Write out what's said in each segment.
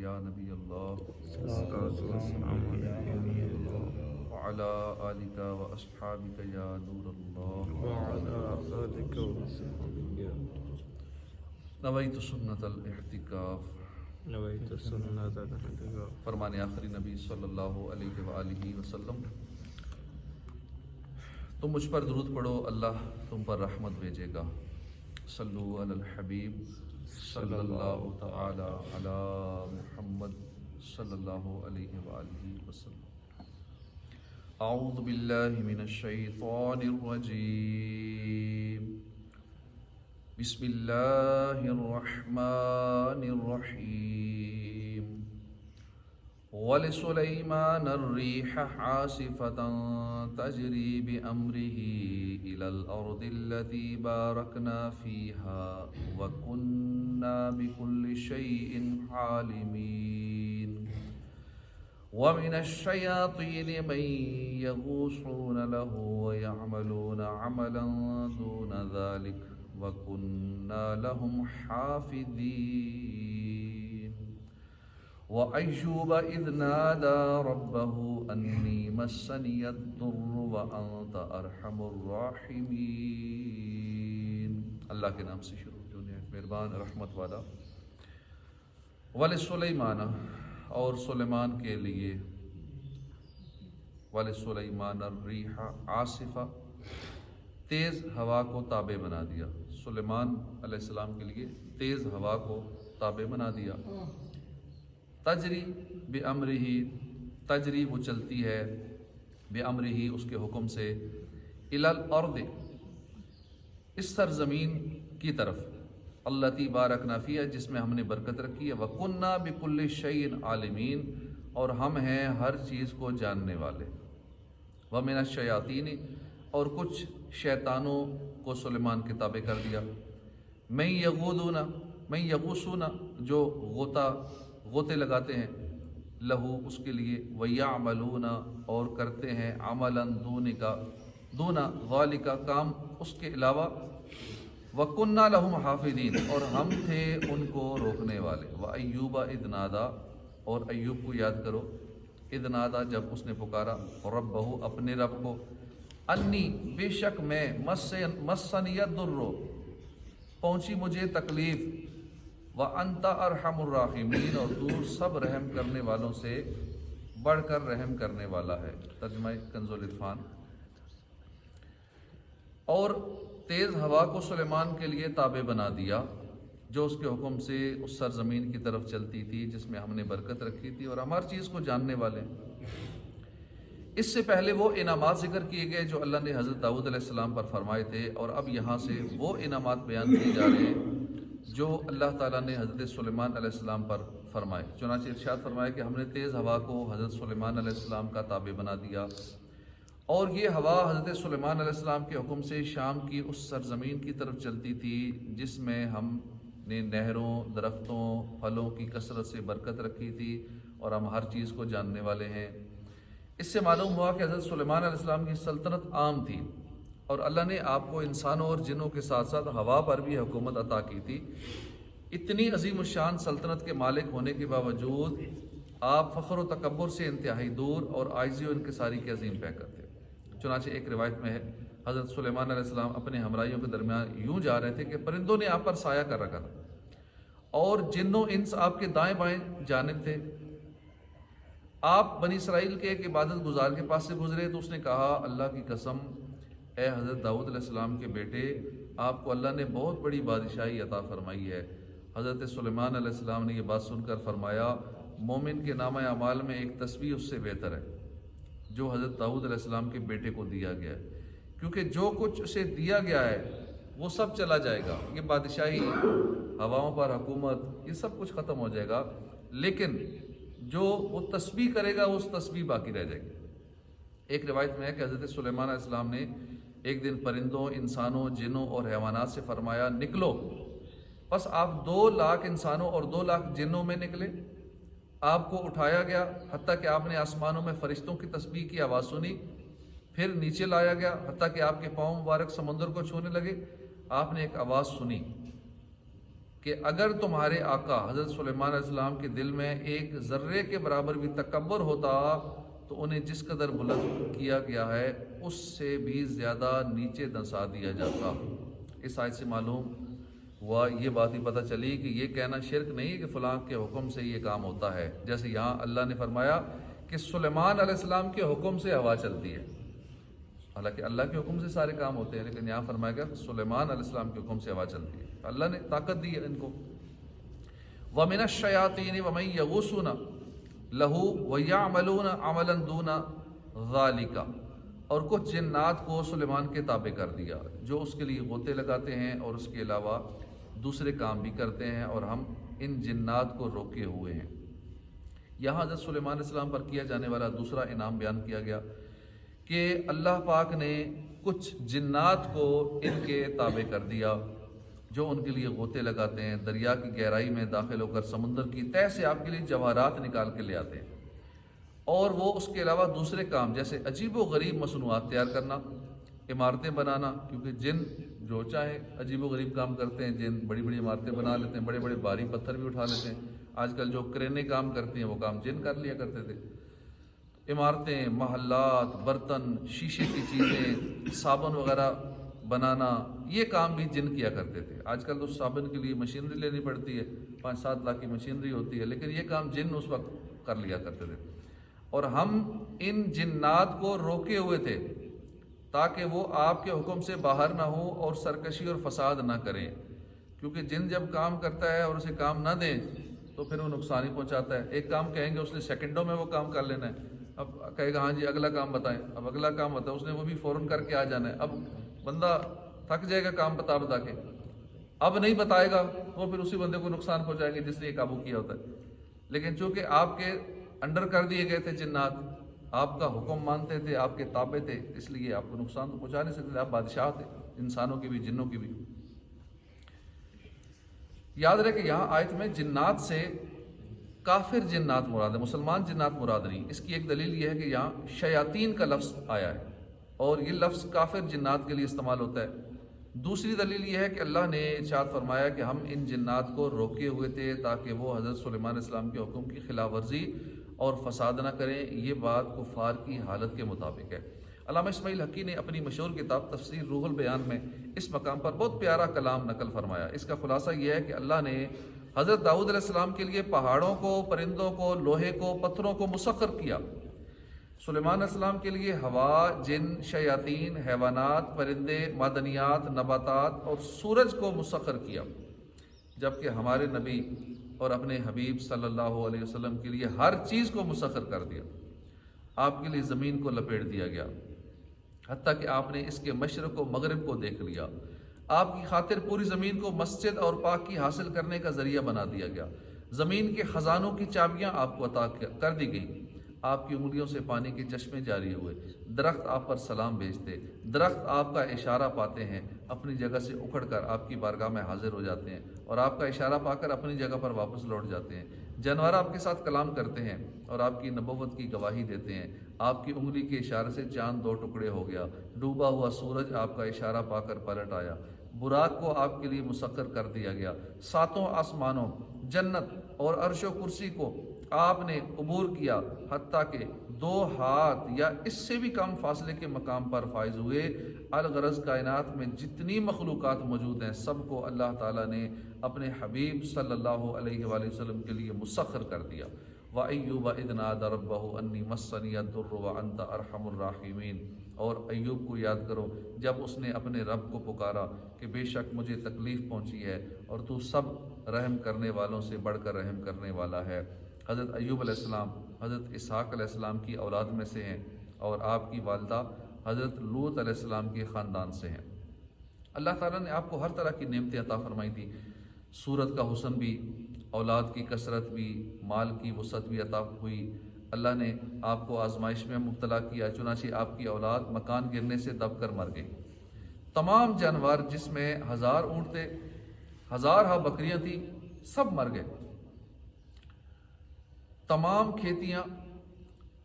یا نبی اللہ السلام وعلی آلک و اصحابک یا نور اللہ نویت سنت الاعتکاف فرمان آخری نبی صلی اللہ علیہ وآلہ وسلم، تم مجھ پر درود پڑھو اللہ تم پر رحمت بھیجے گا۔ صلو علی الحبیب صلی اللہ تعالی علی محمد صلی اللہ علیہ وآلہ وسلم۔ اعوذ باللہ من الشیطان الرجیم، بسم اللہ الرحمن الرحیم۔ وَلِسُلَيْمَانَ الرِّيحَ عَاصِفَةً تَجْرِي بِأَمْرِهِ إِلَى الْأَرْضِ الَّتِي بَارَكْنَا فِيهَا وَكُنَّا بِكُلِّ شَيْءٍ عَالِمِينَ۔ وَمِنَ الشَّيَاطِينِ مَن يَغُوصُونَ لَهُ وَيَعْمَلُونَ عَمَلًا دُونَ ذَلِكَ وَكُنَّا لَهُمْ حَافِظِينَ۔ وَأَيُّوبَ إِذْ نَادَى رَبَّهُ أَنِّي مَسَّنِيَ الضُّرُّ وَأَنْتَ أَرْحَمُ الرَّاحِمِينَ۔ اللہ کے نام سے شروع، جو نہایت مہربان رحمت والا۔ وَلِسُلَيْمَانَ، اور سلیمان کے لیے، وَلِسُلَيْمَانَ الرِّيحَ عَاصِفَةً، تیز ہوا کو تابع بنا دیا۔ سلیمان علیہ السلام کے لیے تیز ہوا کو تابع بنا دیا۔ تجری بِأَمْرِهِ، تجری وہ چلتی ہے، بِأَمْرِهِ اس کے حکم سے، إِلَى الْأَرْضِ اس سرزمین کی طرف، الَّتِي بَارَكْنَا فِيهَا جس میں ہم نے برکت رکھی ہے، وَكُنَّا بِكُلِّ شَيْءٍ عَالِمِينَ اور ہم ہیں ہر چیز کو جاننے والے۔ وَمِنَ الشَّيَاطِينِ اور کچھ شیطانوں کو سلیمان کے تابع کر دیا، مَن یغوصون جو غوطے لگاتے ہیں، لہو اس کے لیے، وَيَعْمَلُونَ اور کرتے ہیں، عَمَلًا دون ذَلِكَ کام اس کے علاوہ، وَكُنَّا لَهُمْ حَافِظِينَ اور ہم تھے ان کو روکنے والے۔ وَأَيُّوبَ إِذْ نَادَى اور ایوب کو یاد کرو، اذ نادا جب اس نے پکارا، ربہ اپنے رب کو، انی بے شک میں، مسنی الضر پہنچی مجھے تکلیف، وانت ارحم الراحمین اور تو سب رحم کرنے والوں سے بڑھ کر رحم کرنے والا ہے۔ ترجمہ کنز الاطفال۔ اور تیز ہوا کو سلیمان کے لیے تابع بنا دیا، جو اس کے حکم سے اس سرزمین کی طرف چلتی تھی جس میں ہم نے برکت رکھی تھی، اور ہم ہر چیز کو جاننے والے ہیں۔ اس سے پہلے وہ انعامات ذکر کیے گئے جو اللہ نے حضرت داؤد علیہ السلام پر فرمائے تھے، اور اب یہاں سے وہ انعامات بیان کیے جا رہے ہیں جو اللہ تعالیٰ نے حضرت سلیمان علیہ السلام پر فرمائے۔ چنانچہ ارشاد فرمایا کہ ہم نے تیز ہوا کو حضرت سلیمان علیہ السلام کا تابع بنا دیا، اور یہ ہوا حضرت سلیمان علیہ السلام کے حکم سے شام کی اس سرزمین کی طرف چلتی تھی جس میں ہم نے نہروں، درختوں، پھلوں کی کثرت سے برکت رکھی تھی، اور ہم ہر چیز کو جاننے والے ہیں۔ اس سے معلوم ہوا کہ حضرت سلیمان علیہ السلام کی سلطنت عام تھی، اور اللہ نے آپ کو انسانوں اور جنوں کے ساتھ ساتھ ہوا پر بھی حکومت عطا کی تھی۔ اتنی عظیم الشان سلطنت کے مالک ہونے کے باوجود آپ فخر و تکبر سے انتہائی دور اور عاجزی و انکساری کے عظیم پیکر تھے۔ چنانچہ ایک روایت میں ہے، حضرت سلیمان علیہ السلام اپنے ہمراہیوں کے درمیان یوں جا رہے تھے کہ پرندوں نے آپ پر سایہ کر رکھا تھا، اور جنوں انس آپ کے دائیں بائیں جانب تھے۔ آپ بنی اسرائیل کے ایک عبادت گزار کے پاس سے گزرے تو اس نے کہا، اللہ کی قسم اے حضرت داؤد علیہ السلام کے بیٹے، آپ کو اللہ نے بہت بڑی بادشاہی عطا فرمائی ہے۔ حضرت سلیمان علیہ السلام نے یہ بات سن کر فرمایا، مومن کے نامہ اعمال میں ایک تسبیح اس سے بہتر ہے جو حضرت داؤد علیہ السلام کے بیٹے کو دیا گیا ہے، کیونکہ جو کچھ اسے دیا گیا ہے وہ سب چلا جائے گا، یہ بادشاہی، ہواؤں پر حکومت، یہ سب کچھ ختم ہو جائے گا، لیکن جو وہ تسبیح کرے گا اس تسبیح باقی رہ جائے گی۔ ایک روایت میں ہے کہ حضرت سلیمان علیہ السلام نے ایک دن پرندوں، انسانوں، جنوں اور حیوانات سے فرمایا، نکلو۔ بس آپ 2 لاکھ انسانوں اور 2 لاکھ جنوں میں نکلے، آپ کو اٹھایا گیا حتیٰ کہ آپ نے آسمانوں میں فرشتوں کی تسبیح کی آواز سنی، پھر نیچے لایا گیا حتیٰ کہ آپ کے پاؤں مبارک سمندر کو چھونے لگے، آپ نے ایک آواز سنی کہ اگر تمہارے آقا حضرت سلیمان علیہ السلام کے دل میں ایک ذرے کے برابر بھی تکبر ہوتا تو انہیں جس قدر بلند کیا گیا ہے اس سے بھی زیادہ نیچے دنسا دیا جاتا۔ اس آیت سے معلوم ہوا، یہ بات ہی پتہ چلی کہ یہ کہنا شرک نہیں ہے کہ فلاں کے حکم سے یہ کام ہوتا ہے، جیسے یہاں اللہ نے فرمایا کہ سلیمان علیہ السلام کے حکم سے ہوا چلتی ہے، حالانکہ اللہ کے حکم سے سارے کام ہوتے ہیں، لیکن یہاں فرمایا گیا سلیمان علیہ السلام کے حکم سے ہوا چلتی ہے، اللہ نے طاقت دی ہے ان کو۔ وَمِنَ الشَّيَاطِينِ وَمَن يَغُوصُونَ لَهُ وَيَعْمَلُونَ عَمَلًا دُونَ ذَلِكَ، اور کچھ جنات کو سلیمان کے تابع کر دیا جو اس کے لیے غوطے لگاتے ہیں اور اس کے علاوہ دوسرے کام بھی کرتے ہیں، اور ہم ان جنات کو روکے ہوئے ہیں۔ یہاں حضرت سلیمان علیہ السلام پر کیا جانے والا دوسرا انعام بیان کیا گیا کہ اللہ پاک نے کچھ جنات کو ان کے تابع کر دیا جو ان کے لیے غوطے لگاتے ہیں، دریا کی گہرائی میں داخل ہو کر سمندر کی تہہ سے آپ کے لیے جواہرات نکال کے لے آتے ہیں، اور وہ اس کے علاوہ دوسرے کام جیسے عجیب و غریب مصنوعات تیار کرنا، عمارتیں بنانا، کیونکہ جن جو چاہے عجیب و غریب کام کرتے ہیں، جن بڑی بڑی عمارتیں بنا لیتے ہیں، بڑے بڑے بھاری پتھر بھی اٹھا لیتے ہیں۔ آج کل جو کرینے کام کرتی ہیں وہ کام جن کر لیا کرتے تھے۔ عمارتیں، محلات، برتن، شیشے کی چیزیں، صابن وغیرہ بنانا، یہ کام بھی جن کیا کرتے تھے۔ آج کل تو صابن کے لیے مشینری لینی پڑتی ہے، 5-7 لاکھ کی مشینری ہوتی ہے، لیکن یہ کام جن اس وقت کر لیا کرتے تھے۔ اور ہم ان جنات کو روکے ہوئے تھے تاکہ وہ آپ کے حکم سے باہر نہ ہوں اور سرکشی اور فساد نہ کریں، کیونکہ جن جب کام کرتا ہے اور اسے کام نہ دیں تو پھر وہ نقصان ہی پہنچاتا ہے۔ ایک کام کہیں گے اس نے سیکنڈوں میں وہ کام کر لینا ہے، اب کہے گا ہاں جی اگلا کام بتائیں، اب اگلا کام ہوتا ہے اس نے وہ بھی فوراً کر کے آ جانا ہے، اب بندہ تھک جائے گا کام بتا کے، اب نہیں بتائے گا وہ پھر اسی بندے کو نقصان پہنچائیں گے جس نے یہ قابو کیا ہوتا ہے۔ لیکن چونکہ آپ کے انڈر کر دیے گئے تھے جنات، آپ کا حکم مانتے تھے، آپ کے تابع تھے، اس لیے آپ کو نقصان تو پہنچا نہیں سکتے تھے، آپ بادشاہ تھے انسانوں کی بھی جنوں کی بھی۔ یاد رہے کہ یہاں آیت میں جنات سے کافر جنات مراد ہے، مسلمان جنات مراد نہیں۔ اس کی ایک دلیل یہ ہے کہ یہاں شیاطین کا لفظ آیا ہے اور یہ لفظ کافر جنات کے لیے استعمال ہوتا ہے۔ دوسری دلیل یہ ہے کہ اللہ نے ارشاد فرمایا کہ ہم ان جنات کو روکے ہوئے تھے تاکہ وہ حضرت سلیمان علیہ السلام کے حکم کی خلاف ورزی اور فساد نہ کریں۔ یہ بات کفار کی حالت کے مطابق ہے۔ علامہ اسماعیل حقی نے اپنی مشہور کتاب تفسیر روح البیان میں اس مقام پر بہت پیارا کلام نقل فرمایا۔ اس کا خلاصہ یہ ہے کہ اللہ نے حضرت داؤد علیہ السلام کے لیے پہاڑوں کو، پرندوں کو، لوہے کو، پتھروں کو مسخر کیا، سلیمان علیہ السلام کے لیے ہوا، جن، شیاطین، حیوانات، پرندے، معدنیات، نباتات اور سورج کو مسخر کیا، جبکہ ہمارے نبی اور اپنے حبیب صلی اللہ علیہ وسلم کے لیے ہر چیز کو مسخر کر دیا۔ آپ کے لیے زمین کو لپیٹ دیا گیا، حتیٰ کہ آپ نے اس کے مشرق و مغرب کو دیکھ لیا۔ آپ کی خاطر پوری زمین کو مسجد اور پاکی حاصل کرنے کا ذریعہ بنا دیا گیا۔ زمین کے خزانوں کی چابیاں آپ کو عطا کر دی گئیں۔ آپ کی انگلیوں سے پانی کے چشمے جاری ہوئے، درخت آپ پر سلام بھیجتے، درخت آپ کا اشارہ پاتے ہیں، اپنی جگہ سے اکھڑ کر آپ کی بارگاہ میں حاضر ہو جاتے ہیں اور آپ کا اشارہ پا کر اپنی جگہ پر واپس لوٹ جاتے ہیں۔ جانور آپ کے ساتھ کلام کرتے ہیں اور آپ کی نبوت کی گواہی دیتے ہیں۔ آپ کی انگلی کے اشارے سے چاند 2 ٹکڑے ہو گیا، ڈوبا ہوا سورج آپ کا اشارہ پا کر پلٹ آیا، براق کو آپ کے لیے مسخر کر دیا گیا۔ 7 آسمانوں، جنت اور عرش و کرسی کو آپ نے عبور کیا، حتیٰ کہ 2 ہاتھ یا اس سے بھی کم فاصلے کے مقام پر فائز ہوئے۔ الغرض کائنات میں جتنی مخلوقات موجود ہیں سب کو اللہ تعالیٰ نے اپنے حبیب صلی اللہ علیہ وآلہ وسلم کے لیے مسخر کر دیا۔ وَأَيُّوبَ إِذْ نَادَى رَبَّهُ أَنِّي مَسَّنِيَ الضُّرُّ وَأَنْتَ أَرْحَمُ الرَّاحِمِينَ، اور ایوب کو یاد کرو جب اس نے اپنے رب کو پکارا کہ بے شک مجھے تکلیف پہنچی ہے اور تو سب رحم کرنے والوں سے بڑھ کر رحم کرنے والا ہے۔ حضرت ایوب علیہ السلام حضرت اسحاق علیہ السلام کی اولاد میں سے ہیں اور آپ کی والدہ حضرت لوط علیہ السلام کے خاندان سے ہیں۔ اللہ تعالیٰ نے آپ کو ہر طرح کی نعمتیں عطا فرمائی تھی، صورت کا حسن بھی، اولاد کی کثرت بھی، مال کی وسعت بھی عطا ہوئی۔ اللہ نے آپ کو آزمائش میں مبتلا کیا، چنانچہ آپ کی اولاد مکان گرنے سے دب کر مر گئی۔ تمام جانور جس میں 1000 اونٹ تھے، 1000 بکریاں تھیں، سب مر گئے۔ تمام کھیتیاں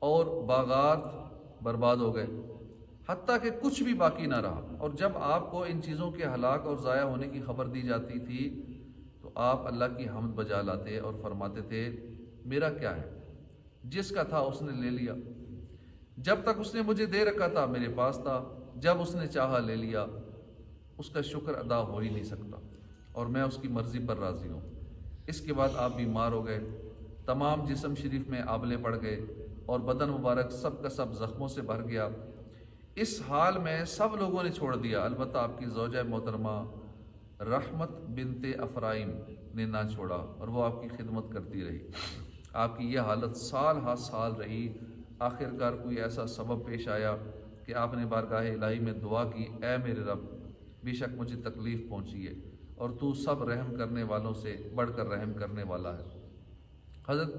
اور باغات برباد ہو گئے، حتیٰ کہ کچھ بھی باقی نہ رہا۔ اور جب آپ کو ان چیزوں کے ہلاک اور ضائع ہونے کی خبر دی جاتی تھی تو تو آپ اللہ کی حمد بجا لاتے اور فرماتے تھے میرا کیا ہے، جس کا تھا اس نے لے لیا، جب تک اس نے مجھے دے رکھا تھا میرے پاس تھا، جب اس نے چاہا لے لیا، اس کا شکر ادا ہو ہی نہیں سکتا، اور میں اس کی مرضی پر راضی ہوں۔ اس کے بعد آپ بیمار ہو گئے، تمام جسم شریف میں آبلے پڑ گئے اور بدن مبارک سب کا سب زخموں سے بھر گیا۔ اس حال میں سب لوگوں نے چھوڑ دیا، البتہ آپ کی زوجہ محترمہ رحمت بنت افرائیم نے نہ چھوڑا، اور وہ آپ کی خدمت کرتی رہی۔ آپ کی یہ حالت سال ہا سال رہی۔ آخر کار کوئی ایسا سبب پیش آیا کہ آپ نے بارگاہ الہی میں دعا کی، اے میرے رب، بے شک مجھے تکلیف پہنچی ہے اور تو سب رحم کرنے والوں سے بڑھ کر رحم کرنے والا ہے۔ حضرت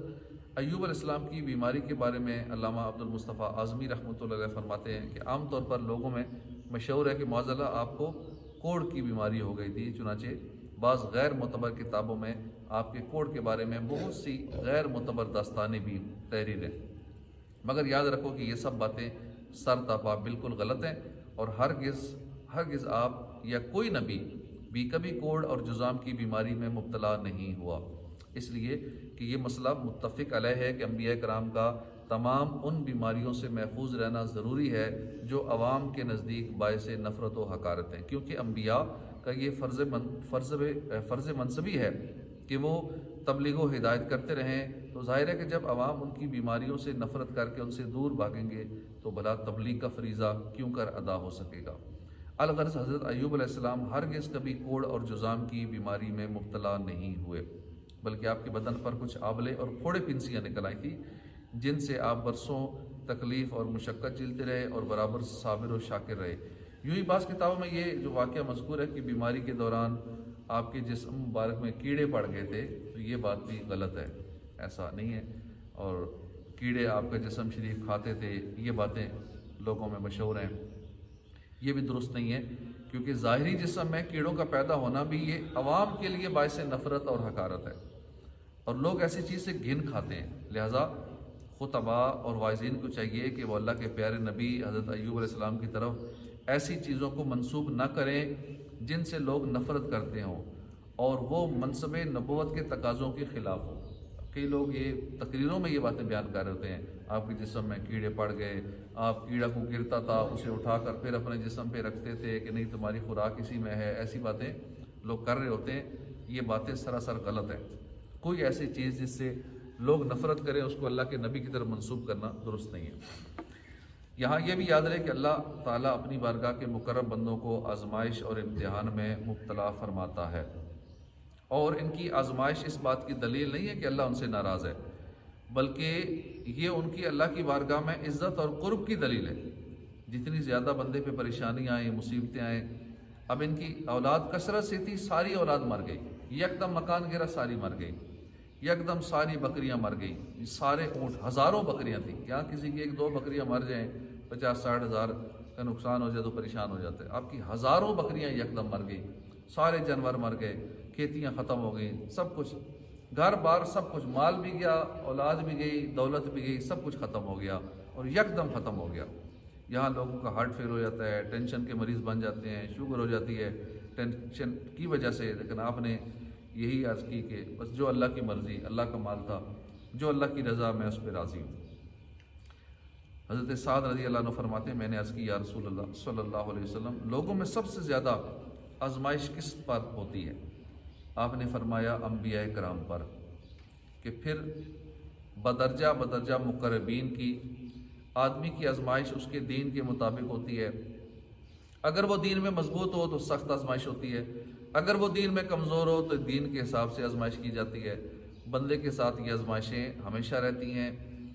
ایوب علیہ السلام کی بیماری کے بارے میں علامہ عبد المصطفیٰ اعظمی رحمۃ اللہ علیہ فرماتے ہیں کہ عام طور پر لوگوں میں مشہور ہے کہ معاذ آپ کو کوڑ کی بیماری ہو گئی تھی، چنانچہ بعض غیر معتبر کتابوں میں آپ کے کوڑ کے بارے میں بہت سی غیر معتبر داستانیں بھی تحریر ہیں، مگر یاد رکھو کہ یہ سب باتیں سر تاپا بالکل غلط ہیں، اور ہرگز آپ یا کوئی نبی بھی کبھی کوڑ اور جذام کی بیماری میں مبتلا نہیں ہوا، اس لیے کہ یہ مسئلہ متفق علیہ ہے کہ انبیاء کرام کا تمام ان بیماریوں سے محفوظ رہنا ضروری ہے جو عوام کے نزدیک باعث نفرت و حقارت ہیں، کیونکہ انبیاء کا یہ فرض منصبی ہے کہ وہ تبلیغ و ہدایت کرتے رہیں، تو ظاہر ہے کہ جب عوام ان کی بیماریوں سے نفرت کر کے ان سے دور بھاگیں گے تو بھلا تبلیغ کا فریضہ کیوں کر ادا ہو سکے گا۔ الغرض حضرت ایوب علیہ السلام ہرگز کبھی کوڑ اور جذام کی بیماری میں مبتلا نہیں ہوئے، بلکہ آپ کے بدن پر کچھ آبلے اور پھوڑے پنسیاں نکل آئی تھیں جن سے آپ برسوں تکلیف اور مشقت جھیلتے رہے اور برابر صابر و شاکر رہے۔ یوں ہی بعض کتابوں میں یہ جو واقعہ مذکور ہے کہ بیماری کے دوران آپ کے جسم مبارک میں کیڑے پڑ گئے تھے، تو یہ بات بھی غلط ہے، ایسا نہیں ہے، اور کیڑے آپ کا جسم شریف کھاتے تھے، یہ باتیں لوگوں میں مشہور ہیں، یہ بھی درست نہیں ہے، کیونکہ ظاہری جسم میں کیڑوں کا پیدا ہونا بھی یہ عوام کے لیے باعث نفرت اور حقارت ہے، اور لوگ ایسی چیز سے گھن کھاتے ہیں۔ لہٰذا خطباء اور واعظین کو چاہیے کہ وہ اللہ کے پیارے نبی حضرت ایوب علیہ السلام کی طرف ایسی چیزوں کو منسوب نہ کریں جن سے لوگ نفرت کرتے ہوں اور وہ منصب نبوت کے تقاضوں کے خلاف ہوں۔ کئی لوگ یہ تقریروں میں یہ باتیں بیان کر رہے ہوتے ہیں، آپ کے جسم میں کیڑے پڑ گئے، آپ کیڑا کو گرتا تھا اسے اٹھا کر پھر اپنے جسم پہ رکھتے تھے کہ نہیں تمہاری خوراک اسی میں ہے، ایسی باتیں لوگ کر رہے ہوتے ہیں، یہ باتیں سراسر غلط ہیں۔ کوئی ایسی چیز جس سے لوگ نفرت کریں اس کو اللہ کے نبی کی طرف منسوب کرنا درست نہیں ہے۔ یہاں یہ بھی یاد رہے کہ اللہ تعالیٰ اپنی بارگاہ کے مقرب بندوں کو آزمائش اور امتحان میں مبتلا فرماتا ہے، اور ان کی آزمائش اس بات کی دلیل نہیں ہے کہ اللہ ان سے ناراض ہے، بلکہ یہ ان کی اللہ کی بارگاہ میں عزت اور قرب کی دلیل ہے۔ جتنی زیادہ بندے پہ پریشانیاں آئیں، مصیبتیں آئیں، اب ان کی اولاد کثرت سے تھی، ساری اولاد مر گئی، یکدم مکان گرا ساری مر گئی، یکدم ساری بکریاں مر گئیں، سارے اونٹ، ہزاروں بکریاں تھیں، یہاں کسی کی ایک دو بکریاں مر جائیں 50-60 ہزار کا نقصان ہو جائے تو پریشان ہو جاتے ہیں، آپ کی ہزاروں بکریاں یکدم مر گئی، سارے جانور مر گئے، کھیتیاں ختم ہو گئیں، سب کچھ، گھر بار سب کچھ، مال بھی گیا، اولاد بھی گئی، دولت بھی گئی، سب کچھ ختم ہو گیا اور یکدم ختم ہو گیا۔ یہاں لوگوں کا ہارٹ فیل ہو جاتا ہے، ٹینشن کے مریض بن جاتے ہیں، شوگر ہو جاتی ہے ٹینشن کی وجہ سے، لیکن آپ نے یہی عرض کی کہ بس جو اللہ کی مرضی، اللہ کا مال تھا، جو اللہ کی رضا، میں اس پہ راضی ہوں۔ حضرت سعد رضی اللہ عنہ فرماتے ہیں میں نے عرض کی یا رسول اللہ صلی اللہ علیہ وسلم، لوگوں میں سب سے زیادہ آزمائش کس پر ہوتی ہے؟ آپ نے فرمایا انبیاء کرام پر، کہ پھر بدرجہ مقربین کی۔ آدمی کی آزمائش اس کے دین کے مطابق ہوتی ہے، اگر وہ دین میں مضبوط ہو تو سخت آزمائش ہوتی ہے، اگر وہ دین میں کمزور ہو تو دین کے حساب سے آزمائش کی جاتی ہے۔ بندے کے ساتھ یہ آزمائشیں ہمیشہ رہتی ہیں،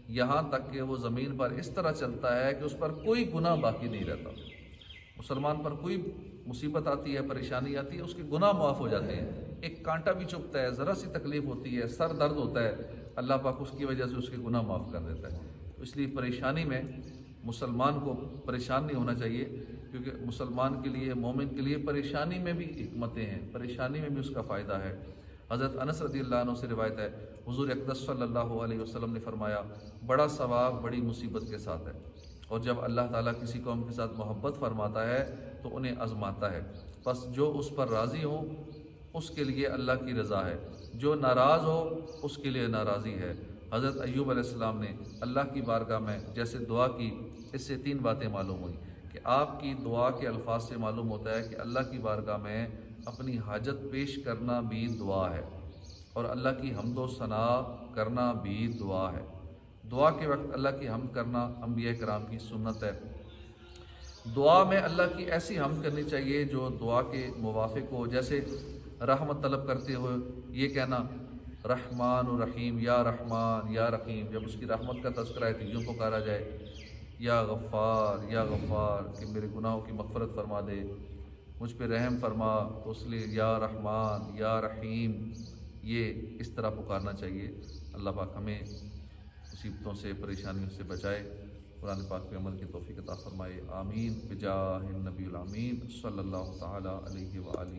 یہاں تک کہ وہ زمین پر اس طرح چلتا ہے کہ اس پر کوئی گناہ باقی نہیں رہتا۔ مسلمان پر کوئی مصیبت آتی ہے، پریشانی آتی ہے، اس کے گناہ معاف ہو جاتے ہیں، ایک کانٹا بھی چبھتا ہے، ذرا سی تکلیف ہوتی ہے، سر درد ہوتا ہے، اللہ پاک اس کی وجہ سے اس کے گناہ معاف کر دیتا ہے۔ تو اس لیے پریشانی میں مسلمان کو پریشان نہیں ہونا چاہیے، کیونکہ مسلمان کے لیے، مومن کے لیے پریشانی میں بھی حکمتیں ہیں، پریشانی میں بھی اس کا فائدہ ہے۔ حضرت انس رضی اللہ عنہ سے روایت ہے، حضور اقدس صلی اللہ علیہ وسلم نے فرمایا بڑا ثواب بڑی مصیبت کے ساتھ ہے، اور جب اللہ تعالیٰ کسی قوم کے ساتھ محبت فرماتا ہے تو انہیں آزماتا ہے، بس جو اس پر راضی ہوں اس کے لیے اللہ کی رضا ہے، جو ناراض ہو اس کے لیے ناراضی ہے۔ حضرت ایوب علیہ السلام نے اللہ کی بارگاہ میں جیسے دعا کی، اس سے 3 باتیں معلوم ہوئی کہ آپ کی دعا کے الفاظ سے معلوم ہوتا ہے کہ اللہ کی بارگاہ میں اپنی حاجت پیش کرنا بھی دعا ہے، اور اللہ کی حمد و ثنا کرنا بھی دعا ہے۔ دعا کے وقت اللہ کی حمد کرنا انبیاء کرام کی سنت ہے۔ دعا میں اللہ کی ایسی حمد کرنی چاہیے جو دعا کے موافق ہو، جیسے رحمت طلب کرتے ہوئے یہ کہنا رحمان و رحیم، یا رحمان یا رحیم، جب اس کی رحمت کا تذکرہ ہے تو یوں پکارا جائے یا غفار کہ میرے گناہوں کی مغفرت فرما دے، مجھ پہ رحم فرما، تو اس لیے یا رحمان یا رحیم یہ اس طرح پکارنا چاہیے۔ اللہ پاک ہمیں مصیبتوں سے، پریشانیوں سے بچائے، قرآن پاک پہ عمل کی توفیق عطا فرمائے، آمین بجاہ النبی الامین صلی اللہ تعالی علیہ وآلہ۔